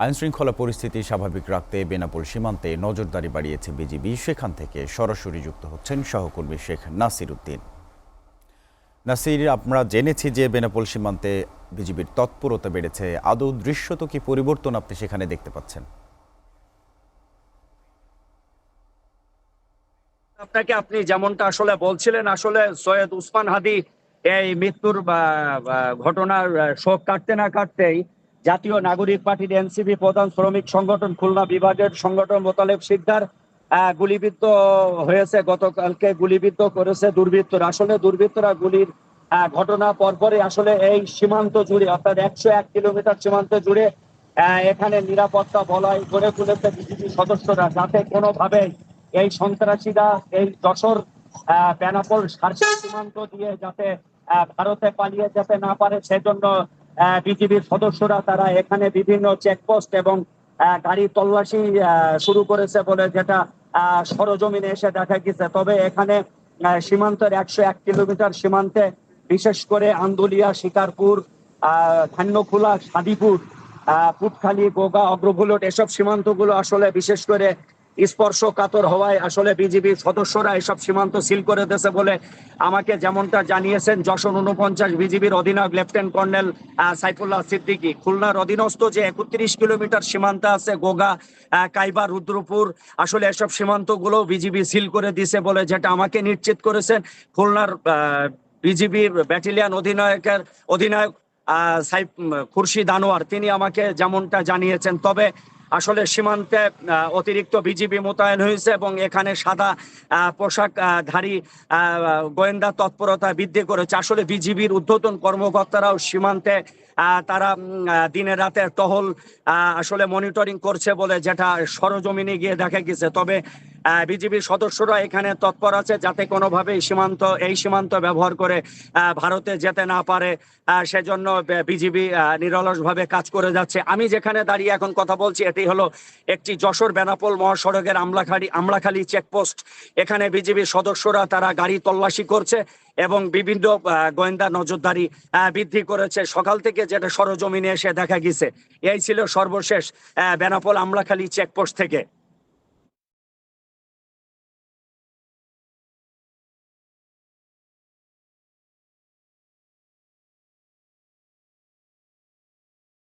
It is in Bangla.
আইনশৃঙ্খলা পরিস্থিতি স্বাভাবিক রাখতে বেনাপোল সীমান্তে নজরদারি বাড়িয়েছে বিজিবি। সেখান থেকে সরাসরি যুক্ত হচ্ছেন সহকর্মী শেখ নাসির উদ্দিন। নাসির, আমরা জেনেছি যে বেনাপোল সীমান্তে বিজিবির তৎপরতা বেড়েছে। আদৌ দৃশ্যত কি পরিবর্তন আপনি সেখানে দেখতে পাচ্ছেন? আপনি যেমনটা আসলে বলছিলেন, আসলে সৈয়দ উসমান হাদি এই মৃত্যুর ঘটনার শোক কাটতে না কাটতেই জাতীয় নাগরিক পার্টির এনসিপি প্রধান শ্রমিক সংগঠন খুলনা বিভাগের সংগঠন মোতালেব শিকদার গুলিবিদ্ধ হয়েছে। গতকালকে গুলিবিদ্ধ করেছে দুর্বৃত্তরা। আসলে দুর্বৃত্তরা গুলির ঘটনা পরপরই আসলে এই সীমান্ত জুড়ে, অর্থাৎ 101 কিলোমিটার সীমান্ত জুড়ে এখানে নিরাপত্তা বলয় গড়ে তুলেছে বিজিবি সদস্যরা, যাতে কোনোভাবে এই সন্ত্রাসীরা এই যশোর বেনাপোল সার্সা সীমান্ত দিয়ে যাতে ভারতে পালিয়ে যেতে না পারে, সেজন্য বিজিবির সদস্যরা তারা এখানে বিভিন্ন চেকপোস্ট এবং গাড়ি তল্লাশি শুরু করেছে বলে যেটা সরজমিনে এসে দেখা গেছে। তবে এখানে সীমান্তের 101 কিলোমিটার সীমান্তে বিশেষ করে আন্দুলিয়া, শিকারপুর, ধান্যখোলা, সাদিপুর, পুটখালি, গোগা, অগ্রভুলট এসব সীমান্তগুলো আসলে বিশেষ করে স্পর্শকাতর হওয়ায় আসলে বিজিবি সদস্যরা এসব সীমান্ত সিল করে দিয়েছে বলে আমাকে যেমনটা জানিয়েছেন যশোর 49 বিজিবির অধিনায়ক লেফটেন্যান্ট কর্নেল সাইফুল্লাহ সিদ্দিকী। খুলনার অধীনস্থ যে 31 কিলোমিটার সীমান্ত আছে, গোগা, কাইবা, রুদ্রপুর, আসলে এসব সীমান্তগুলো বিজিবি সিল করে দিয়েছে বলে যেটা আমাকে নিশ্চিত করেছেন খুলনার বিজিবির ব্যাটালিয়ন অধিনায়ক খুরশিদ আনোয়ার। তিনি আমাকে যেমনটা জানিয়েছেন। তবে আসলে সীমান্তে অতিরিক্ত বিজিবি মোতায়েন হয়েছে এবং এখানে সাদা পোশাকধারী গোয়েন্দা তৎপরতা বৃদ্ধি করেছে। আসলে বিজিবির ঊর্ধ্বতন কর্মকর্তারাও সীমান্তে তারা দিনে রাতে টহল আসলে মনিটরিং করছে বলে যেটা সরজমিনে গিয়ে দেখা গেছে। তবে বিজিবির সদস্যরা এখানে তৎপর আছে যাতে কোনোভাবে এই সীমান্ত ব্যবহার করে ভারতে যেতে না পারে, সেজন্য বিজিবি নিরলসভাবে কাজ করে যাচ্ছে। আমি যেখানে দাঁড়িয়ে এখন কথা বলছি এটি হলো একটি যশোর বেনাপোল মহাসড়কের আমলাখালী চেকপোস্ট। এখানে বিজিবির সদস্যরা তারা গাড়ি তল্লাশি করছে এবং বিভিন্ন গোয়েন্দা নজরদারি বৃদ্ধি করেছে সকাল থেকে, যেটা সরজমিনে এসে দেখা গেছে। এই ছিল সর্বশেষ বেনাপোল আমলাখালী চেকপোস্ট থেকে।